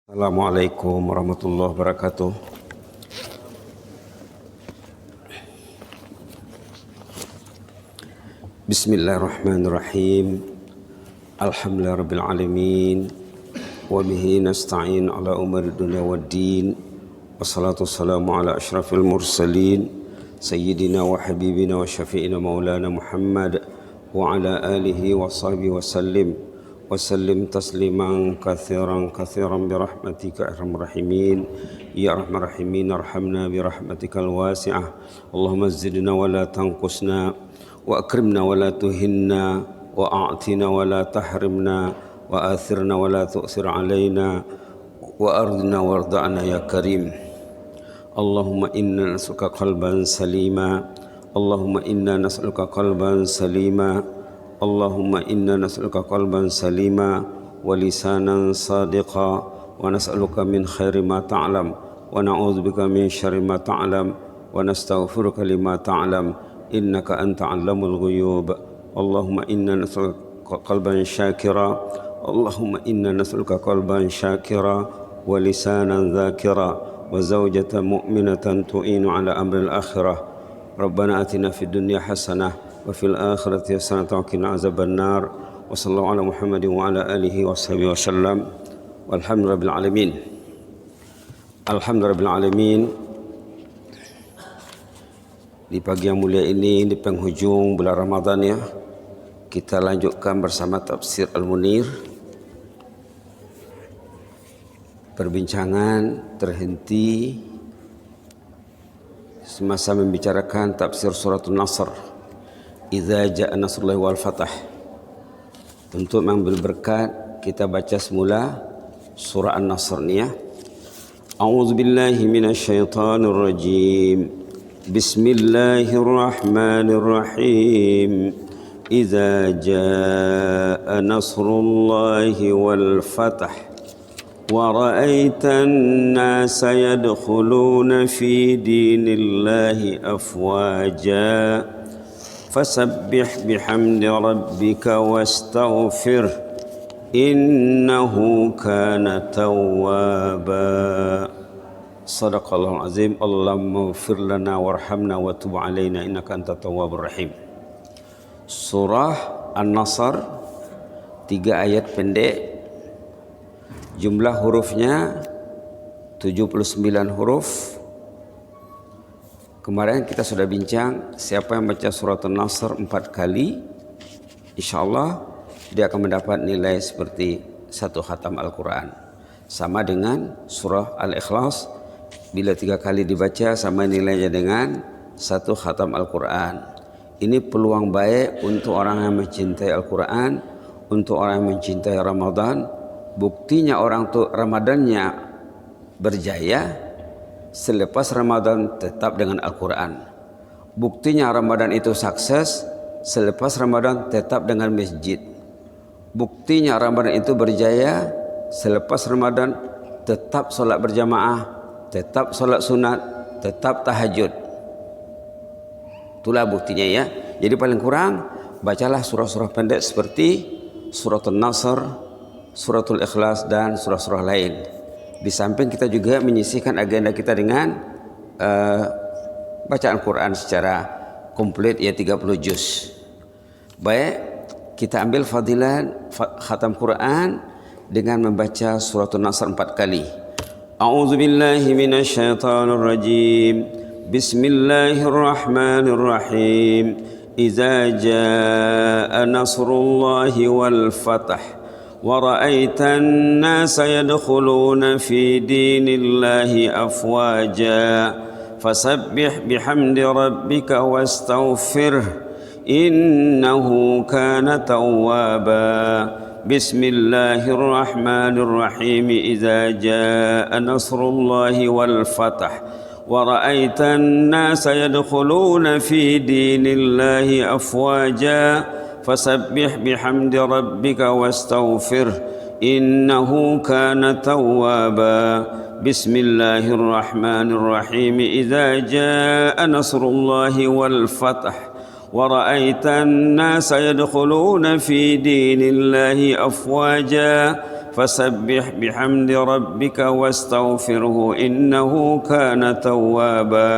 Assalamualaikum warahmatullahi wabarakatuh. Bismillahirrahmanirrahim. Alhamdulillahirabbil alamin wa bihi nasta'in ala umuri dunya waddin. Wassalatu wassalamu ala asyrafil mursalin sayyidina wa habibina wa syafi'ina maulana Muhammad wa ala alihi wa sahbihi wa sallim tasliman kathiran birahmatika arhamar rahimin ya arhamar rahimin arhamna birahmatikal wasi'ah. Allahumma zidna wa la tanqusna wa akrimna wa la tuhinna wa a'tina wa la tahrimna wa athirna wa la tu'sir alaina wa ardina warda'na ya karim. Allahumma inna nas'aluka qalban salima, Allahumma inna nas'aluka qalban salima, Allahumma inna nas'aluka qalban salima wa lisanan sadiqa wa nas'aluka min khairi ma ta'lam wa na'udzubika min syarri ma ta'lam wa nastaghfiruka lima ta'lam innaka anta 'allamul ghuyub. Allahumma inna nas'aluka qalban syakira, Allahumma inna nas'aluka qalban syakira wa lisanan dzakira wa zawjatan mu'minatan tu'inu 'ala amril akhirah. Rabbana atina fid dunya hasanah wa fil akhirati hasanatan wa qina azabannar. Wa sallallahu ala Muhammadin wa ala alihi wa sahbihi wasallam. Walhamdulillahil alamin. Alhamdulillahil alamin. Di pagi yang mulia ini, di penghujung bulan Ramadan ya, kita lanjutkan bersama tafsir Al-Munir. Perbincangan terhenti semasa membicarakan tafsir suratul Nasr, idza jaa nasrullahi wal fath. Untuk mengambil berkat, kita baca semula surah An-Nasr ni ya. A'udzubillahi minasyaitonir rajim. Bismillahirrahmanirrahim. Idza jaa nasrullahi wal fath wa ra'aitan nasa yadkhuluna fi dinillahi afwaja fasabbih bihamdi rabbika wastaghfir innahu kana tawwaba. Sadaqallahul azim. Allahumma ighfir lana warhamna wa tub alaina innaka antat tawwabur rahim. Surah An-Nasr, 3 ayat pendek. Jumlah hurufnya 79 huruf. Kemarin kita sudah bincang, siapa yang baca surat An-Nasr 4 kali, insyaAllah dia akan mendapat nilai seperti 1 khatam Al-Quran. Sama dengan surah Al-Ikhlas, bila 3 kali dibaca sama nilainya dengan 1 khatam Al-Quran. Ini peluang baik untuk orang yang mencintai Al-Quran, untuk orang yang mencintai Ramadan. Buktinya orang tu Ramadannya berjaya selepas Ramadan tetap dengan Al-Quran. Buktinya Ramadan itu sukses selepas Ramadan tetap dengan masjid. Buktinya Ramadan itu berjaya selepas Ramadan tetap solat berjamaah, tetap solat sunat, tetap tahajud. Itulah buktinya ya. Jadi paling kurang bacalah surah-surah pendek seperti suratul Nasr, suratul Ikhlas dan surah-surah lain. Di samping kita juga menyisihkan agenda kita dengan bacaan Quran secara komplit ya 30 juz. Baik, kita ambil fadilah khatam Quran dengan membaca suratul Nasr 4 kali. A'udzubillahi minasyaitonir rajim. Bismillahirrahmanirrahim. Idza jaa nasrullahi wal fath ورأيت الناس يدخلون في دين الله أفواجا فسبح بحمد ربك واستغفره إنه كان توابا. بسم الله الرحمن الرحيم. إذا جاء نصر الله والفتح ورأيت الناس يدخلون في دين الله أفواجا فسبح بحمد ربك واستغفره إنه كان توابا. بسم الله الرحمن الرحيم. إذا جاء نصر الله والفتح ورأيت الناس يدخلون في دين الله أفواجا فسبح بحمد ربك واستغفره إنه كان توابا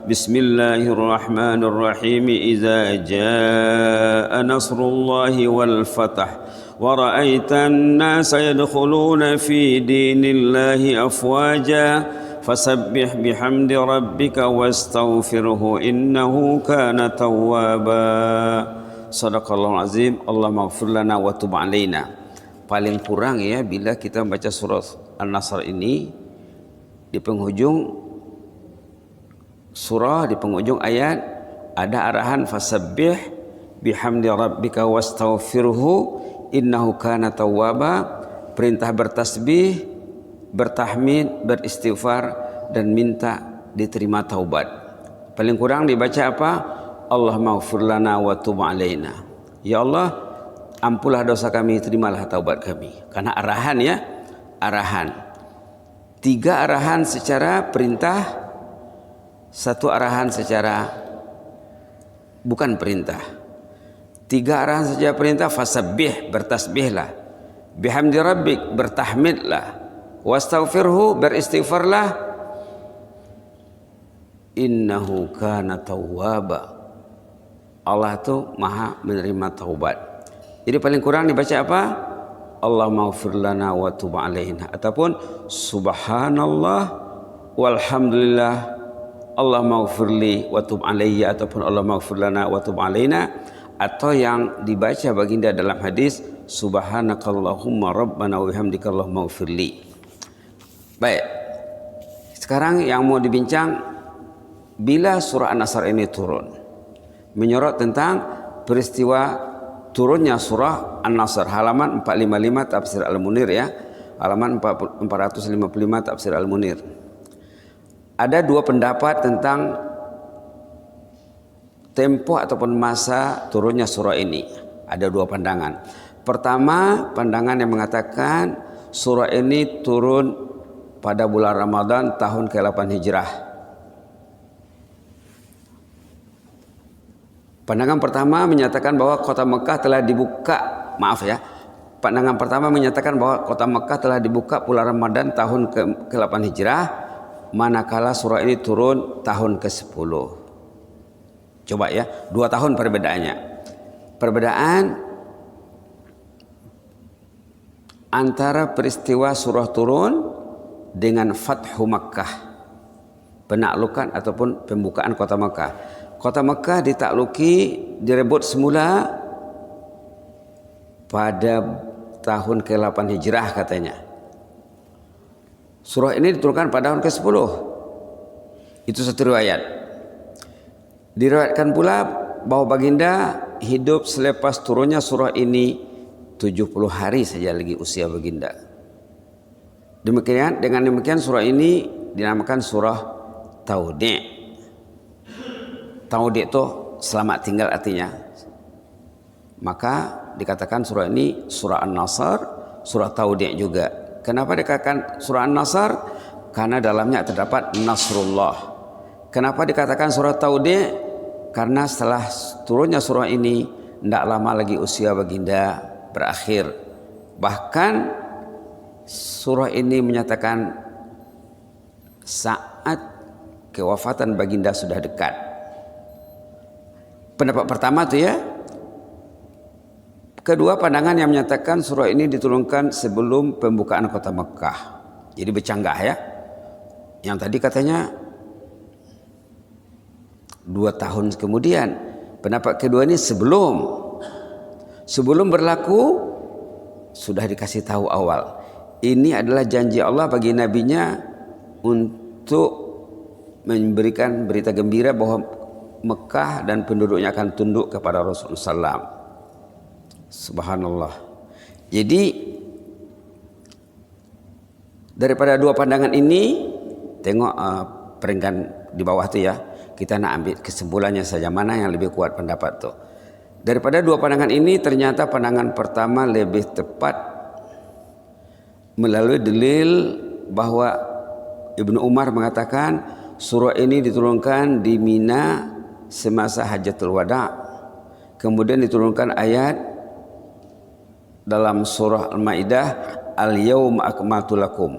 بسم الله الرحمن الرحيم إذا جاء نصر الله والفتح ورأيت الناس يدخلون في دين الله أفواجا فسبح بحمد ربك واستغفره إنه كان توابا Sadaqallahul azim. Allahumma ighfir lana wa tub alaina. Paling kurang ya bila kita membaca surah An-Nasr ini di penghujung surah, di penghujung ayat ada arahan fasabbih bihamdi rabbika wastaghfirhu innahu kana tawwaba, perintah bertasbih, bertahmid, beristighfar dan minta diterima taubat. Paling kurang dibaca apa? Allahumma ighfir lana wa tub alaina. Ya Allah, ampunlah dosa kami, terimalah taubat kami. Karena arahan ya, arahan. 3 arahan secara perintah, 1 arahan secara bukan perintah. 3 arahan secara perintah, fasabbih, bertasbihlah. Bihamdi rabbik, bertahmidlah. Wastaghfirhu, beristighfarlah. Innahu kana tawwaba. Allah itu maha menerima taubat. Jadi paling kurang dibaca apa? Allahumma ighfir lana wa tub alaina, ataupun subhanallah walhamdulillah Allahumma ighfirli wa tub alayya, ataupun Allahumma ighfir lana wa tub alaina, atau yang dibaca baginda dalam hadis subhanakallahumma rabbana wa bihamdika Allahumma ighfirli. Baik. Sekarang yang mau dibincang, bila surah An-Nasr ini turun, menyorot tentang peristiwa turunnya surah An-Nasr, halaman 455 Tafsir Al-Munir ya, halaman 455 Tafsir Al-Munir. Ada 2 pendapat tentang tempo ataupun masa turunnya surah ini. Ada 2 pandangan. Pertama, pandangan yang mengatakan surah ini turun pada bulan Ramadan tahun ke-8 Hijrah. Pandangan pertama menyatakan bahwa kota Mekah telah dibuka, pandangan pertama menyatakan bahwa kota Mekah telah dibuka bulan Ramadan tahun ke-8 Hijrah, manakala surah ini turun tahun ke-10. Coba ya, 2 tahun perbedaannya. Perbedaan antara peristiwa surah turun dengan Fathu Makkah, penaklukan ataupun pembukaan kota Mekah. Kota Mekah ditakluki, direbut semula pada tahun ke-8 Hijrah katanya. Surah ini diturunkan pada tahun ke-10. Itu satu riwayat. Diriwayatkan pula bahwa baginda hidup selepas turunnya surah ini 70 hari saja lagi usia baginda. Demikian, dengan demikian surah ini dinamakan surah Taudi'. Taudi' itu selamat tinggal artinya. Maka dikatakan surah ini surah An-Nasr, surah Taudi' juga. Kenapa dikatakan surah An-Nasr? Karena dalamnya terdapat Nasrullah. Kenapa dikatakan surah Taudi'? Karena setelah turunnya surah ini tidak lama lagi usia baginda berakhir. Bahkan surah ini menyatakan saat kewafatan baginda sudah dekat. Pendapat pertama itu ya. Kedua, pandangan yang menyatakan surah ini diturunkan sebelum pembukaan kota Mekah. Jadi bercanggah ya. Yang tadi katanya 2 tahun kemudian. Pendapat kedua ini sebelum berlaku sudah dikasih tahu awal. Ini adalah janji Allah bagi nabinya untuk memberikan berita gembira bahwa Mekah dan penduduknya akan tunduk kepada Rasulullah SAW. Subhanallah. Jadi daripada 2 pandangan ini, tengok peringkat di bawah tu ya. Kita nak ambil kesimpulannya saja, mana yang lebih kuat pendapat tu. Daripada 2 pandangan ini, ternyata pandangan pertama lebih tepat melalui dalil bahwa Ibnu Umar mengatakan surah ini diturunkan di Mina semasa Hajatul Wada'. Kemudian diturunkan ayat dalam surah Al-Maidah al-yauma akmaltu lakum.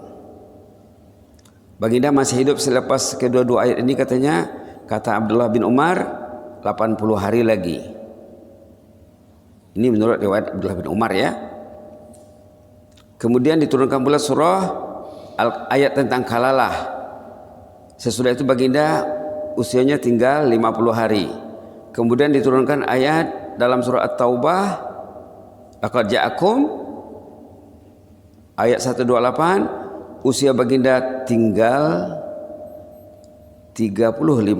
Baginda masih hidup selepas kedua-dua ayat ini katanya, kata Abdullah bin Umar, 80 hari lagi. Ini menurut riwayat Abdullah bin Umar ya. Kemudian diturunkan pula surah ayat tentang kalalah. Sesudah itu baginda usianya tinggal 50 hari. Kemudian diturunkan ayat dalam surah At-Taubah, laqad ja'akum, ayat 128, usia baginda tinggal 35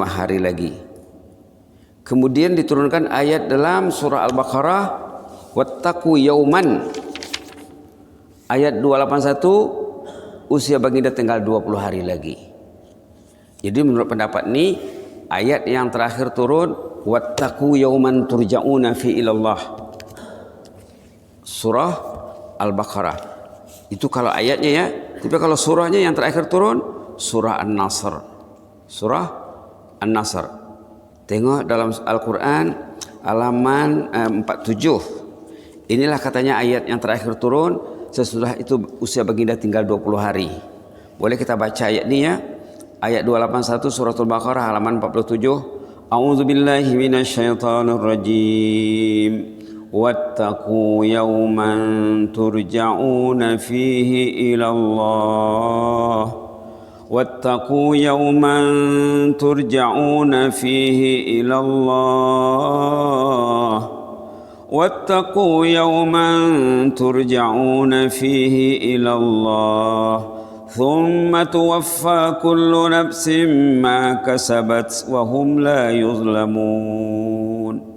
hari lagi. Kemudian diturunkan ayat dalam surah Al-Baqarah, wattaqu yauman, ayat 281, usia baginda tinggal 20 hari lagi. Jadi menurut pendapat ini, ayat yang terakhir turun, wattaqu yauman turja'una fi ilallah, surah Al-Baqarah. Itu kalau ayatnya ya. Tapi kalau surahnya yang terakhir turun, surah An-Nasr. Surah An-Nasr. Tengok dalam Al-Quran halaman 47. Inilah katanya ayat yang terakhir turun. Sesudah itu usia baginda tinggal 20 hari. Boleh kita baca ayat ini ya. Ayat 281 suratul Baqarah halaman 47. A'udzubillahi minasyaitonir rajim. واتقوا يوما ترجعون فيه إلى الله واتقوا يوما ترجعون فيه إلى الله واتقوا يوما ترجعون فيه إلى الله ثم توفى كل نفس ما كسبت وهم لا يظلمون.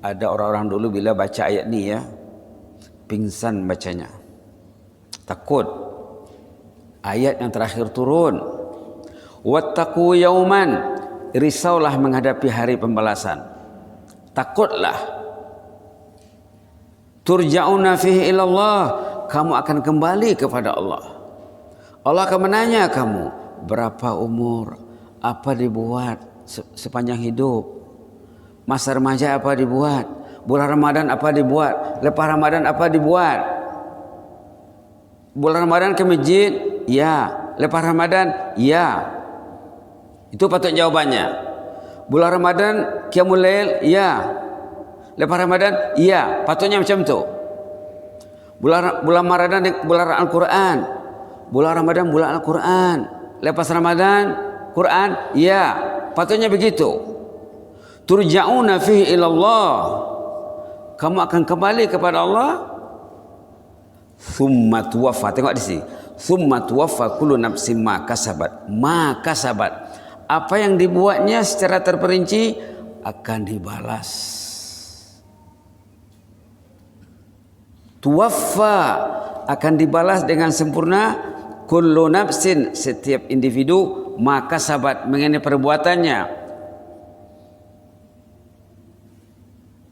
Ada orang-orang dulu bila baca ayat ni ya, pingsan bacanya. Takut. Ayat yang terakhir turun. Wattaqu yauman, risaulah menghadapi hari pembalasan. Takutlah. Turja'una fihi ilallah, kamu akan kembali kepada Allah. Allah akan menanya kamu, berapa umur, apa dibuat sepanjang hidup. Masa remaja apa dibuat? Bulan Ramadan apa dibuat? Lepas Ramadan apa dibuat? Bulan Ramadan ke masjid? Ya. Lepas Ramadan? Ya. Itu patut jawabannya. Bulan Ramadan qiyamul lail? Ya. Lepas Ramadan? Ya. Patutnya macam tu. Bulan Ramadan bulan Al-Quran. Bulan Ramadan bulan Al-Quran. Lepas Ramadan Quran? Ya. Patutnya begitu. Turja'una fihi ilallah, kamu akan kembali kepada Allah. Thumma tuwaffa, tengok di sini, thumma tuwaffa kullu nafsin ma kasabat. Ma kasabat, apa yang dibuatnya secara terperinci akan dibalas. Tuwaffa, akan dibalas dengan sempurna. Kullu nafsin, setiap individu, ma kasabat, mengenai perbuatannya.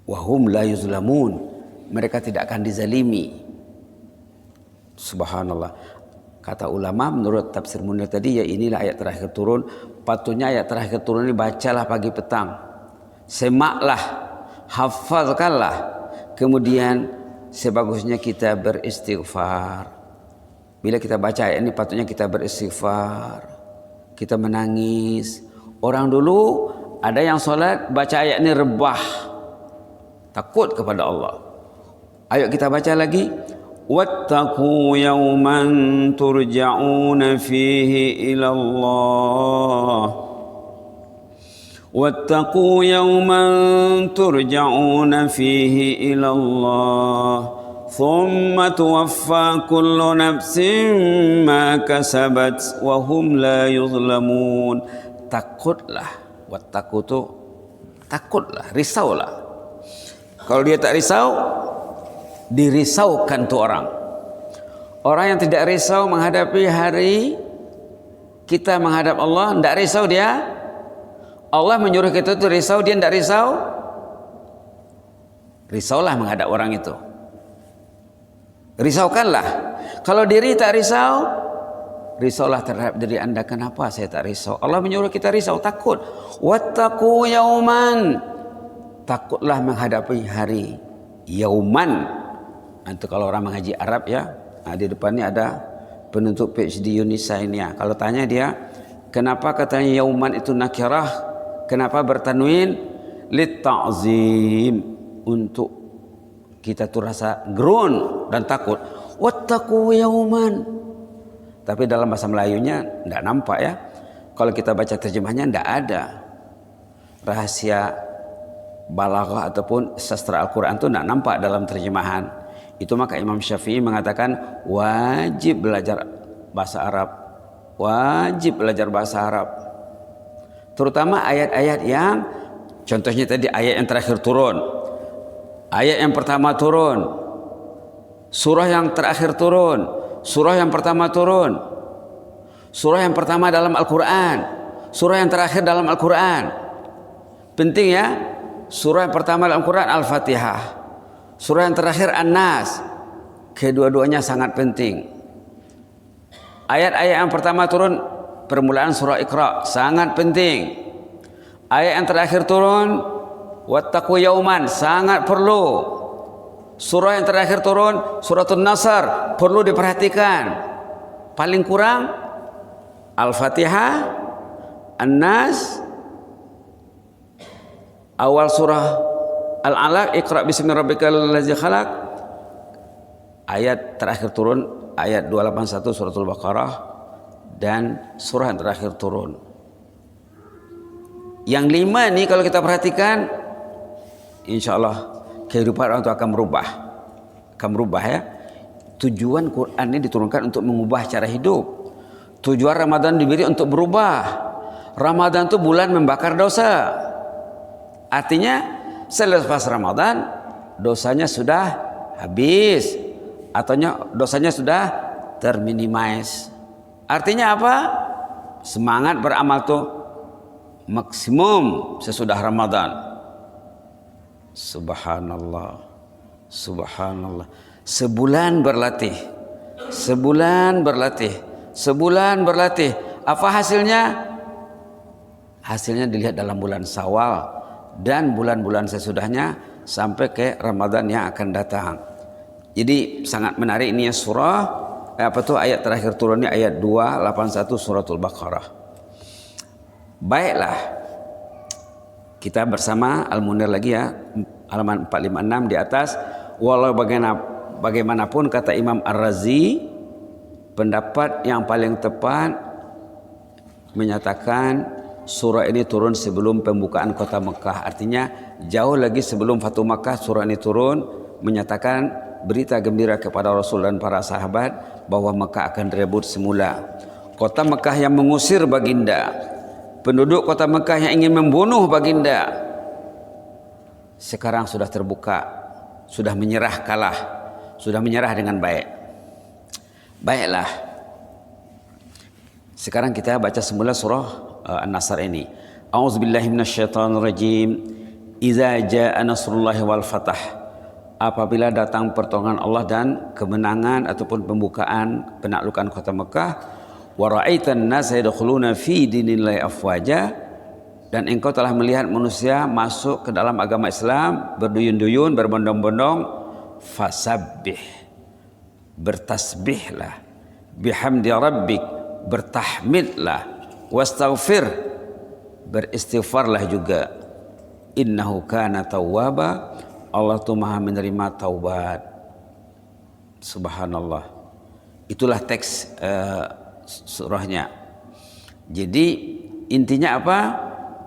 Wahum la yuzlamun, mereka tidak akan dizalimi. Subhanallah. Kata ulama menurut tafsir Munir tadi, ya inilah ayat terakhir turun. Patutnya ayat terakhir turun ini bacalah pagi petang, semaklah, hafalkanlah. Kemudian sebagusnya kita beristighfar. Bila kita baca ayat ini patutnya kita beristighfar, kita menangis. Orang dulu ada yang solat baca ayat ini rebah, takut kepada Allah. Ayo kita baca lagi. Wattaqu yawman turja'una fihi ila Allah. Wattaqu yawman turja'una fihi ila Allah. Thumma tuwaffa kullu nafsin ma kasabat wa hum la yuzlamun. Takutlah. Wattaqu tu takutlah, risaulah. Kalau dia tak risau, dirisaukan tu orang. Orang yang tidak risau menghadapi hari kita menghadap Allah, tidak risau dia. Allah menyuruh kita tu risau, dia tidak risau. Risaulah menghadap orang itu. Risaukanlah. Kalau diri tak risau, risaulah terhadap diri anda. Kenapa saya tak risau? Allah menyuruh kita risau, takut. Wattaqu yauman, takutlah menghadapi hari. Yauman, itu kalau orang mengaji Arab ya, Nah, di depan ini ada penuntut PhD Yunisa ini ya. Kalau tanya dia, kenapa katanya yauman itu nakirah? Kenapa bertanwin? Lit ta'zim, untuk kita tuh rasa gerun dan takut. Wattaqu yauman. Tapi dalam bahasa Melayunya enggak nampak ya. Kalau kita baca terjemahnya enggak ada. Rahasia balaghah ataupun sastra Al-Qur'an itu enggak nampak dalam terjemahan. Itu maka Imam Syafi'i mengatakan wajib belajar bahasa Arab. Wajib belajar bahasa Arab. Terutama ayat-ayat yang contohnya tadi ayat yang terakhir turun. Ayat yang pertama turun. Surah yang terakhir turun. Surah yang pertama turun. Surah yang pertama dalam Al-Quran. Surah yang terakhir dalam Al-Quran. Penting ya. Surah yang pertama dalam Al-Quran Al-Fatihah. Surah yang terakhir An-Nas. Kedua-duanya sangat penting. Ayat-ayat yang pertama turun permulaan surah Iqra, sangat penting. Ayat yang terakhir turun Wattaqu yauman, sangat perlu. Surah yang terakhir turun Suratul Nasr, perlu diperhatikan. Paling kurang Al-Fatihah, An-Nas, awal surah Al-Alaq, Iqra bismi rabbikal ladzi khalaq. Ayat terakhir turun ayat 281 suratul Baqarah, dan surah yang terakhir turun. Yang 5 ini kalau kita perhatikan, insya Allah kehidupan orang itu akan berubah ya. Tujuan Quran ini diturunkan untuk mengubah cara hidup. Tujuan Ramadan diberi untuk berubah. Ramadan itu bulan membakar dosa. Artinya selepas Ramadan dosanya sudah habis, atau dosanya sudah terminimize. Artinya apa? Semangat beramal tuh maksimum sesudah Ramadan. Subhanallah, subhanallah. Sebulan berlatih, sebulan berlatih, sebulan berlatih. Apa hasilnya? Hasilnya dilihat dalam bulan Syawal dan bulan-bulan sesudahnya sampai ke Ramadan yang akan datang. Jadi sangat menarik ini ya surah. Apa tuh ayat terakhir turunnya ayat 281 suratul Baqarah. Baiklah, kita bersama Al-Munir lagi ya, halaman 456 di atas. Walau bagaimanapun kata Imam Ar-Razi, pendapat yang paling tepat menyatakan surah ini turun sebelum pembukaan kota Mekah. Artinya jauh lagi sebelum Fatu Makkah surah ini turun, menyatakan berita gembira kepada Rasul dan para sahabat bahwa Mekah akan direbut semula. Kota Mekah yang mengusir baginda, penduduk kota Mekah yang ingin membunuh baginda, sekarang sudah terbuka, sudah menyerah kalah, sudah menyerah dengan baik. Baiklah, sekarang kita baca semula surah An-Nasr ini. A'udzubillahi minasyaitonirrajim. Idza jaa nasrullahi wal fath. Apabila datang pertolongan Allah dan kemenangan ataupun pembukaan penaklukan kota Mekah, wa ra'aitan nasa yadkhuluna fi dinillahi afwaja, dan engkau telah melihat manusia masuk ke dalam agama Islam berduyun-duyun, berbondong-bondong, fasabbih, bertasbihlah, bihamdi rabbik, bertahmidlah, wastaghfir, beristighfarlah juga, innahu kana tawwaba, Allah itu maha menerima taubat. Subhanallah. Itulah teks surahnya. Jadi intinya apa?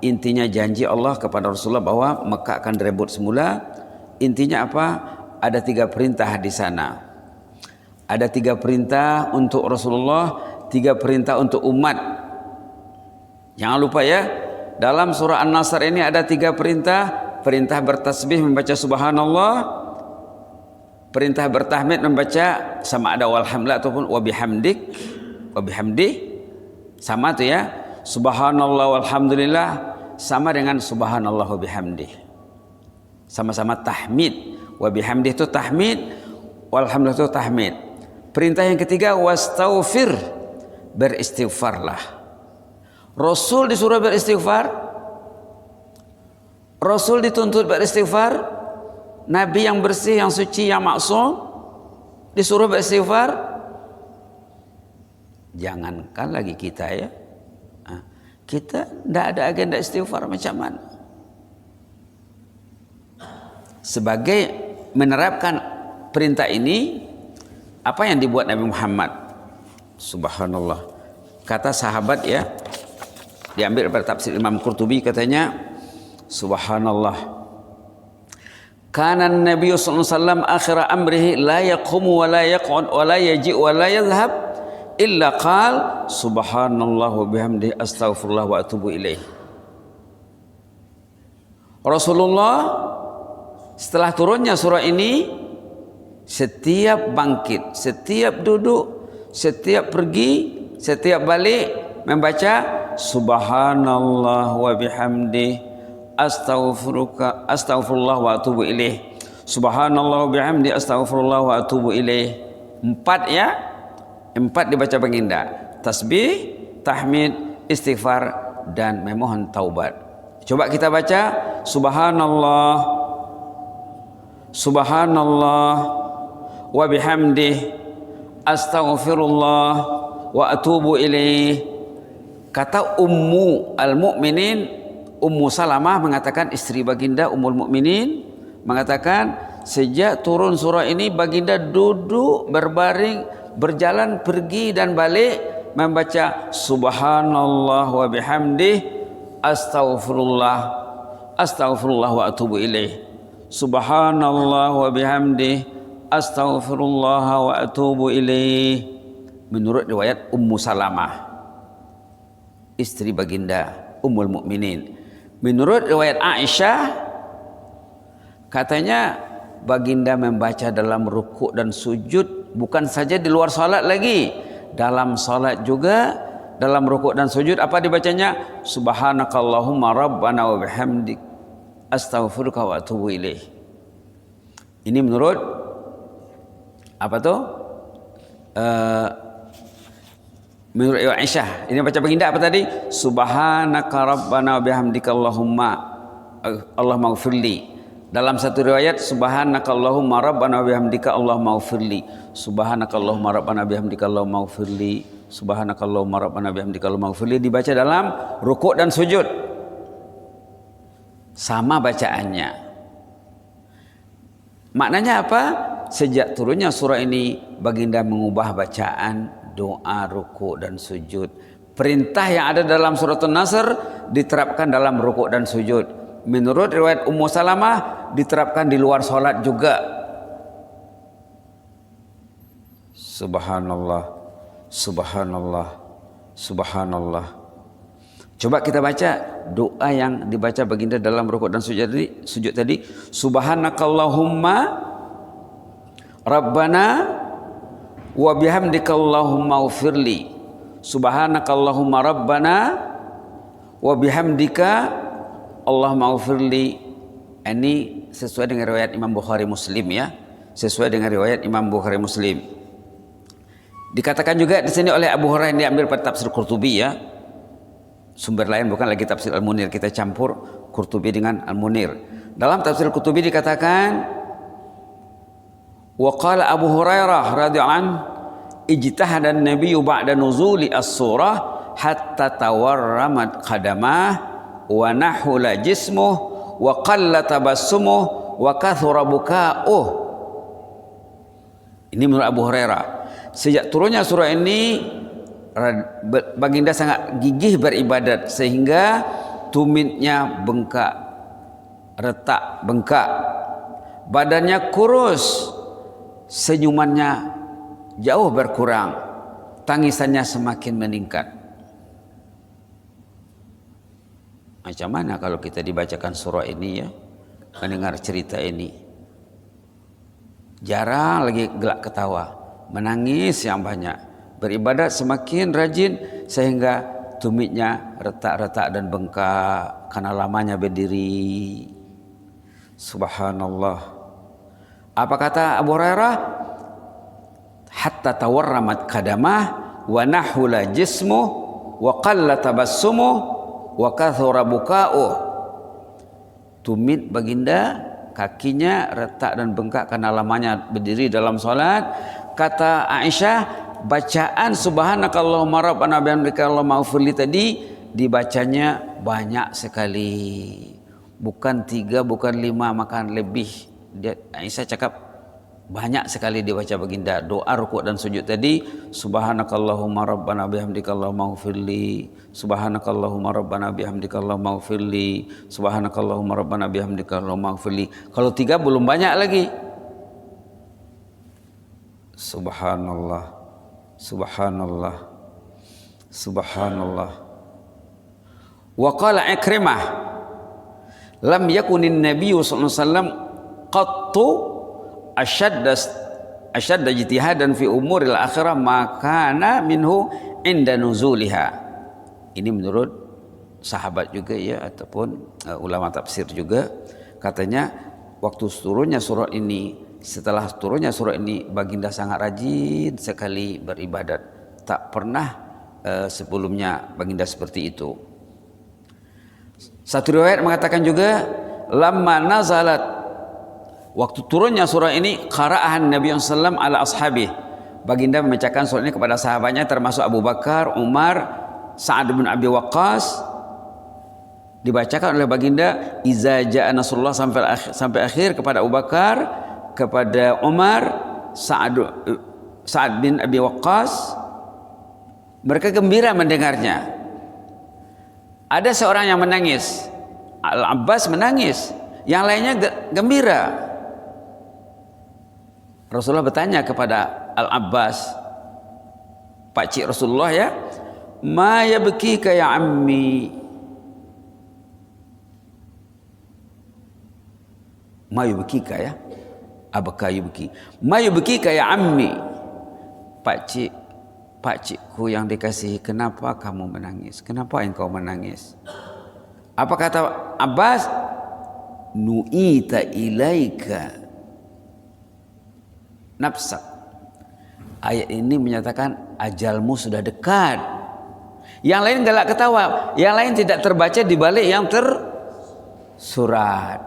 Intinya janji Allah kepada Rasulullah bahwa Mekah akan direbut semula. Intinya apa? Ada 3 perintah di sana. Ada 3 perintah untuk Rasulullah, 3 perintah untuk umat. Jangan lupa ya, dalam surah An-Nasr ini ada 3 perintah. Perintah bertasbih membaca subhanallah, perintah bertahmid membaca sama ada walhamdulillah ataupun wabihamdik, wabihamdi, sama tuh ya. Subhanallah walhamdulillah sama dengan subhanallah wabihamdi, sama-sama tahmid. Wabihamdi itu tahmid, walhamdulillah itu tahmid. Perintah yang ketiga wastaghfir, beristighfarlah. Rasul disuruh beristighfar, Rasul dituntut beristighfar. Nabi yang bersih, yang suci, yang maksum disuruh beristighfar. Jangankan lagi kita ya. Kita tidak ada agenda istighfar macam mana. Sebagai menerapkan perintah ini, apa yang dibuat Nabi Muhammad? Subhanallah. Kata sahabat ya, diambil dari tafsir Imam Qurtubi, katanya, subhanallah. Kana Nabi sallallahu alaihi wasallam akhir amrihi la yaqumu wa la yaq'ud wa la yaji wa la yadhhab illa qala subhanallah wa bihamdihi astaghfirullah wa atubu ilaih. Rasulullah setelah turunnya surah ini, setiap bangkit, setiap duduk, setiap pergi, setiap balik membaca subhanallah wa bihamdihi astaghfirullah wa atubu ilaih. Subhanallah wa bihamdihi astaghfirullah wa atubu ilaih. 4 ya. 4 dibaca baginda. Tasbih, tahmid, istighfar dan memohon taubat. Coba kita baca subhanallah subhanallah wa bihamdihi astaghfirullah wa atubu ilaih. Kata Ummu al-Mu'minin, Ummu Salamah mengatakan, istri baginda Ummul Mukminin mengatakan, sejak turun surah ini baginda duduk, berbaring, berjalan, pergi dan balik membaca subhanallah wa bihamdihi astaghfirullah wa atubu ilaih. Subhanallah wa bihamdihi astaghfirullah wa atubu ilaih. Menurut riwayat Ummu Salamah, istri baginda Ummul Mukminin. Menurut riwayat Aisyah, katanya baginda membaca dalam rukuk dan sujud, bukan saja di luar salat lagi, dalam salat juga, dalam rukuk dan sujud apa dibacanya? Subhanakallahumma rabbana wa bihamdik astaghfiruka wa atubu ilaih. Ini menurut apa tuh? Menurut Aisyah. Ini baca baginda apa tadi? Subhanaka rabbana wa bihamdika Allahumma Allahumma ghfirli. Dalam satu riwayat subhanaka Allahumma rabbana wa bihamdika Allahumma ghfirli. Subhanaka Allahumma rabbana wa bihamdika Allahumma ghfirli. Subhanaka Allahumma rabbana wa bihamdika Allahumma ghfirli dibaca dalam rukuk dan sujud. Sama bacaannya. Maknanya apa? Sejak turunnya surah ini baginda mengubah bacaan doa, ruku dan sujud. Perintah yang ada dalam surat An-Nasr diterapkan dalam ruku dan sujud. Menurut riwayat Ummu Salamah diterapkan di luar salat juga. Subhanallah, subhanallah, subhanallah. Coba kita baca doa yang dibaca baginda dalam ruku dan sujud tadi. Subhanakallahumma rabbana wa bihamdika Allahumma ghfirli. Subhanakallahumma rabbana wa bihamdika Allahumma ghfirli. Ini sesuai dengan riwayat Imam Bukhari Muslim ya. Sesuai dengan riwayat Imam Bukhari Muslim. Dikatakan juga di sini oleh Abu Hurairah, yang diambil pada tafsir Qurtubi ya. Sumber lain bukan lagi tafsir Al-Munir, kita campur Qurtubi dengan Al-Munir. Dalam tafsir Qurtubi dikatakan, wa qala Abu Hurairah radhiyallahu anhu, ijtahada an-nabiyyu ba'da nuzuli as-surah hatta tawarramat qadamah wa nahula jismuh wa qalla tabassumuh wa kathura buka'uh. Ini menurut Abu Hurairah. Sejak turunnya surah ini baginda sangat gigih beribadat sehingga tumitnya bengkak, retak bengkak, badannya kurus, senyumannya jauh berkurang, tangisannya semakin meningkat. Macam mana kalau kita dibacakan surah ini ya, mendengar cerita ini, jarang lagi gelak ketawa, menangis yang banyak, beribadat semakin rajin sehingga tumitnya retak-retak dan bengkak karena lamanya berdiri. Subhanallah. Apa kata Abu Hurairah? Hatta tawarramat qadamah wa nahula jismuh wa qalla tabassumuh wa kathura buka'uh. Tumit baginda, kakinya retak dan bengkak karena lamanya berdiri dalam salat. Kata Aisyah, bacaan subhanakallahumma rabbana bihamdika allahumma ighfirli tadi dibacanya banyak sekali. Bukan 3, bukan 5, makan lebih. Aisyah cakap banyak sekali dibaca baginda. Doa rukuk dan sujud tadi, subhanakallahumma rabbana bihamdika allahumma ighfirli, subhanakallahumma rabbana bihamdika allahumma ighfirli, subhanakallahumma rabbana bihamdika allahumma ighfirli. Kalau 3 belum banyak lagi. Subhanallah, subhanallah, subhanallah. Wa qala Ikrimah, lam yakunin nabiyyu sallallahu alaihi wasallam qattu asyadda ijtihadan fi umuril akhirah makana minhu inda nuzuliha. Ini menurut sahabat juga ya, ataupun ulama tafsir juga, katanya waktu turunnya surah ini, setelah turunnya surah ini, baginda sangat rajin sekali beribadat. Tak pernah sebelumnya baginda seperti itu. Satu riwayat mengatakan juga, lamma nazalat, waktu turunnya surah ini, qara'ahan Nabi sallallahu ala ashabih, baginda membacakan surah ini kepada sahabatnya, termasuk Abu Bakar, Umar, Sa'ad bin Abi Waqqas. Dibacakan oleh baginda iza ja'a nasrullah sampai akhir kepada Abu Bakar, kepada Umar, Sa'ad bin Abi Waqqas. Mereka gembira mendengarnya. Ada seorang yang menangis, Al-Abbas menangis, yang lainnya gembira. Rasulullah bertanya kepada Al-Abbas, pakcik Rasulullah ya, ma yabkika ya ammi, ma yubkika ya, abaka yubki, ma yubkika ya ammi, pakcikku yang dikasihi, kenapa kamu menangis? Kenapa engkau menangis? Apa kata Abbas? Nu'ita ilaika nafsak. Ayat ini menyatakan ajalmu sudah dekat. Yang lain galak ketawa, yang lain tidak terbaca di balik yang tersurat.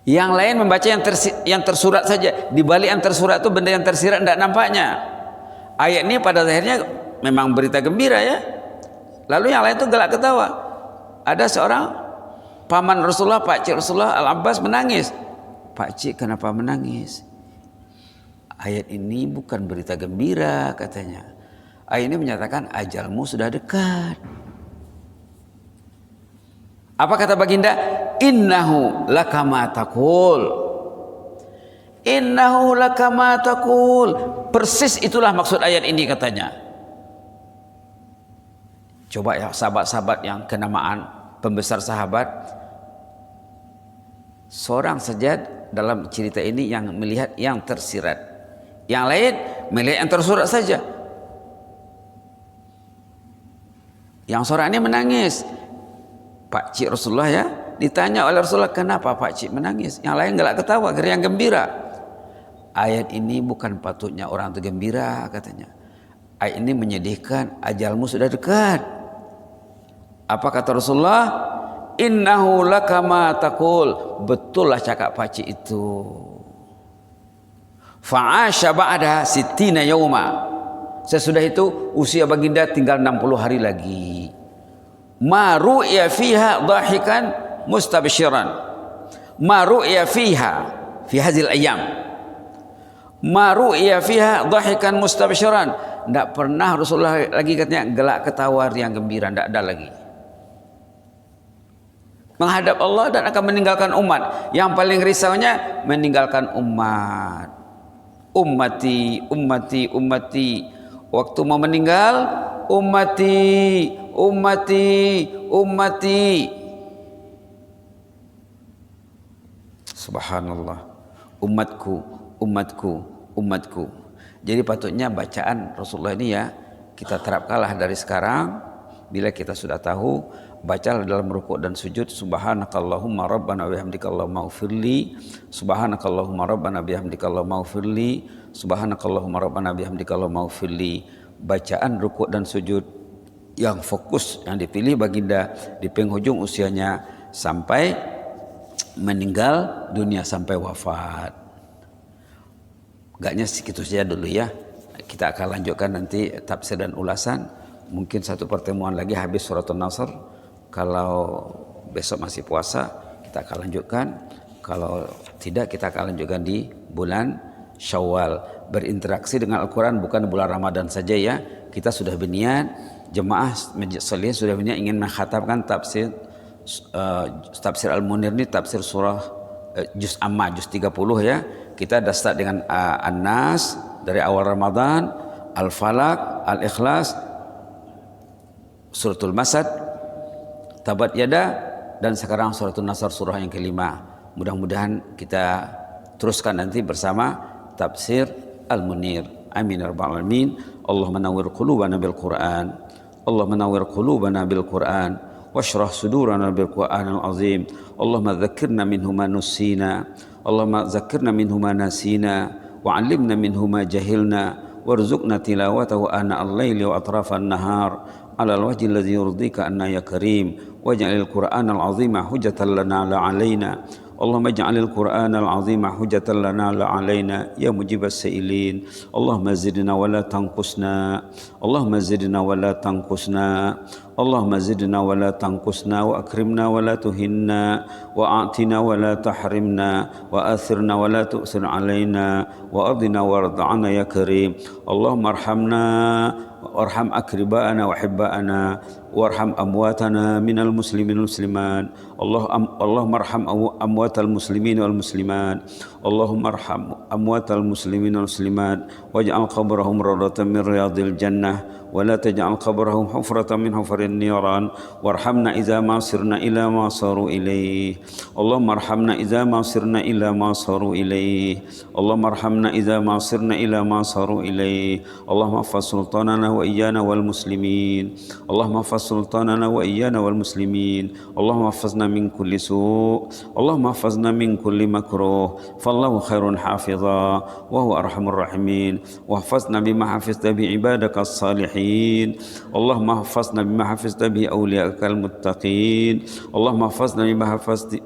Yang lain membaca yang tersurat saja, di balik yang tersurat itu benda yang tersirat tidak nampaknya. Ayat ini pada akhirnya memang berita gembira ya. Lalu yang lain itu galak ketawa. Ada seorang paman Rasulullah, pakcik Rasulullah, Al-Abbas menangis. Pakcik kenapa menangis? Ayat ini bukan berita gembira katanya. Ayat ini menyatakan ajalmu sudah dekat. Apa kata baginda? Innahu lakama taqul. Innahu lakama taqul. Persis itulah maksud ayat ini katanya. Coba ya sahabat-sahabat yang kenamaan pembesar sahabat, seorang saja dalam cerita ini yang melihat yang tersirat, yang lain melihat yang tersurat saja. Yang seorang ini menangis, pakcik Rasulullah ya, ditanya oleh Rasulullah, kenapa pakcik menangis? Yang lain galak ketawa, yang gembira. Ayat ini bukan patutnya orang itu gembira katanya. Ayat ini menyedihkan, ajalmu sudah dekat. Apa kata Rasulullah? Innahu lakama taqul. Betul lah cakap pakcik itu. Fa'asha ba'da sittina yauma. Sesudah itu usia baginda tinggal 60 hari lagi. Ma ru'ya fiha dhahikan mustabshiran. Ma ru'ya fiha fi hadhil ayyam. Ma ru'ya fiha dhahikan mustabshiran. Tidak pernah Rasulullah lagi katanya gelak ketawa yang gembira, tidak ada lagi. Menghadap Allah dan akan meninggalkan umat. Yang paling risaunya meninggalkan umat. Ummati, ummati, ummati. Waktu mau meninggal, ummati, ummati, ummati. Subhanallah. Umatku, umatku, umatku. Jadi patutnya bacaan Rasulullah ini ya kita terapkanlah dari sekarang. Bila kita sudah tahu, bacalah dalam rukuk dan sujud, subhanakallahumma rabbana bihamdika allahumma ighfirli, subhanakallahumma rabbana bihamdika allahumma ighfirli, subhanakallahumma rabbana bihamdika allahumma ighfirli. Bacaan rukuk dan sujud yang fokus, yang dipilih baginda di penghujung usianya sampai meninggal dunia, sampai wafat. Agaknya segitu saja dulu ya. kita akan lanjutkan nanti tafsir dan ulasan. Mungkin satu pertemuan lagi habis surat An-Nasr. Kalau besok masih puasa kita akan lanjutkan. Kalau tidak kita akan lanjutkan di bulan Syawal. Berinteraksi dengan Al-Quran bukan bulan Ramadan saja ya. Kita sudah berniat, jemaah Masjid Salih sudah berniat ingin mengkhatamkan tafsir Al-Munir ini, tafsir surah juz Amma, juz 30 ya. Kita dah start dengan An-Nas dari awal Ramadan, Al-Falaq, Al-Ikhlas, Suratul Masad, Tabat Yada, dan sekarang Suratul Nasr surah yang kelima. Mudah-mudahan kita teruskan nanti bersama tafsir Al-Munir. Amin ya rabbal alamin. Allahumma nawwir qulubana bil Qur'an. Allahumma nawwir qulubana bil Qur'an. Washrah sudurana bil Qur'anil azim. Allahumma dzakkirna minhu ma nusina. Allahumma dzakkirna minhu ma nasina. Wa 'allimna minhu ma jahilna. Warzuqna tilawatahu ana al-laili wa atrafan nahar. Ala al-wajhi alladhi yurdika anna ya karim. Waj'alil Qur'anal azima hujjatan lana la 'alaina. اللهم اجعل القرآن العظيم حجة لنا لا علينا يا مجيب السائلين. اللهم زدنا ولا تنقصنا. اللهم زدنا ولا تنقصنا. اللهم زدنا ولا تنقصنا وأكرمنا ولا تهنا وأعطنا ولا تحرمنا وآثرنا ولا تؤثر علينا وأرضنا وارض عنا يا كريم. اللهم ارحمنا وارحم أقرباءنا وأحباءنا وارحم أمواتنا من المسلمين والمسلمات. اللهم ارحم أموات المسلمين والمسلمات. اللهم ارحم أموات المسلمين والمسلمات واجعل قبرهم روضة من رياض الجنة ولا تجعل قبرهم حفرة من حفر النيران. وارحمنا إذا ما صرنا إلى ما صاروا إليه. اللهم ارحمنا إذا ما صرنا إلى ما صاروا إليه. اللهم ارحمنا إذا ما صرنا إلى ما صاروا إليه. اللهم احفظ سلطاننا وإيانا والمسلمين. اللهم احفظ سلطاننا وإيانا والمسلمين. اللهم احفظنا من كل سوء. اللهم احفظنا من كل مكروه. فالله خير حافظا وهو أرحم الراحمين. واحفظنا بما حفظت بعبادك الصالحين. اللهم احفظنا بما حفظت به أولياءك المتقين. اللهم احفظنا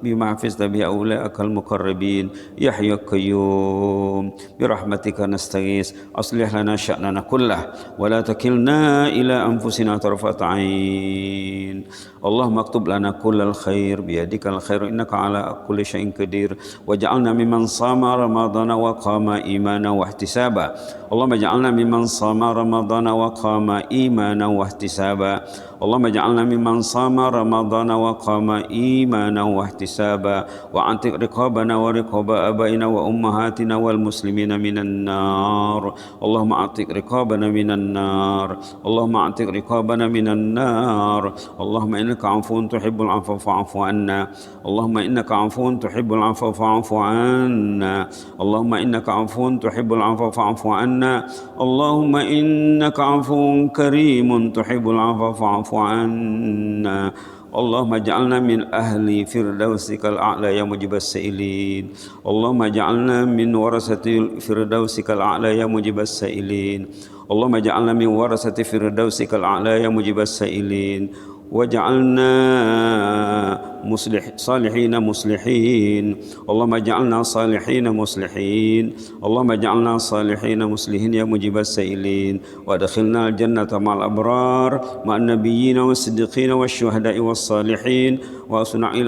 بما حفظت به أولياءك المقربين. يا حي يا قيوم برحمتك نستغيث. أصلح لنا شأننا كله ولا تكلنا إلى أنفسنا طرفة عين. اللهم اكتب لنا كل الخير بيدك الخير إنك على كل شيء قدير. واجعلنا ممن صام رمضان وقام إيمانا واحتسابا. اللهم اجعلنا ممن صام رمضان وقام إيمانا واحتسابا. اللهم اجعلنا ممن صام رمضان وقام إيمانا واحتسابا. وأعتق رقابنا ورقاب آبائنا وأمهاتنا والمسلمين من النار. اللهم أعتق رقابنا من النار. اللهم أعتق رقابنا من النار. اللهم إنك عفو تحب العفو فاعف عنا. اللهم إنك عفو تحب العفو فاعف عنا. اللهم إنك عفو تحب العفو فاعف عنا. اللهم إنك عفو كريم تحب العفو فاعف عنا. اللهم اجعلنا من أهل فردوسك الأعلى يا مجيب السائلين. اللهم اجعلنا من ورثة فردوسك الأعلى يا مجيب السائلين. اللهم اجعلنا من ورثة فردوسك الأعلى يا مجيب السائلين. وجعلنا صالحين مصلحين. اللهم اجعلنا صالحين مصلحين. اللهم اجعلنا صالحين مصلحين يا مجيب السائلين. وادخلنا الجنة مع الأبرار مع النبيين والصديقين والشهداء والصالحين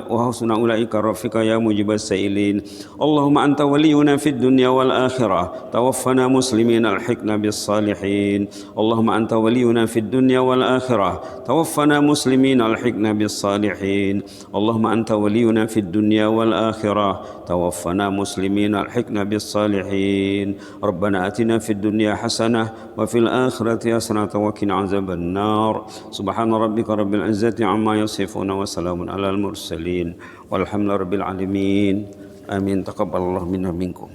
وحسن أولئك رفيقا يا مجيب السائلين. اللهم أنت ولينا في الدنيا والآخرة توفنا مسلمين الحقنا بالصالحين. اللهم أنت ولينا في الدنيا والآخرة توفنا مسلمين الحقنا بالصالحين. اللهم أنت ولينا في الدنيا والآخرة توفنا مسلمين الحقنا بالصالحين. ربنا آتنا في الدنيا حسنة وفي الآخرة حسنة وقنا عذاب النار. سبحان ربك رب العزة عما يصفون وسلام على المرسلين والحمد لله رب العالمين. آمين. تقبل الله منا منكم.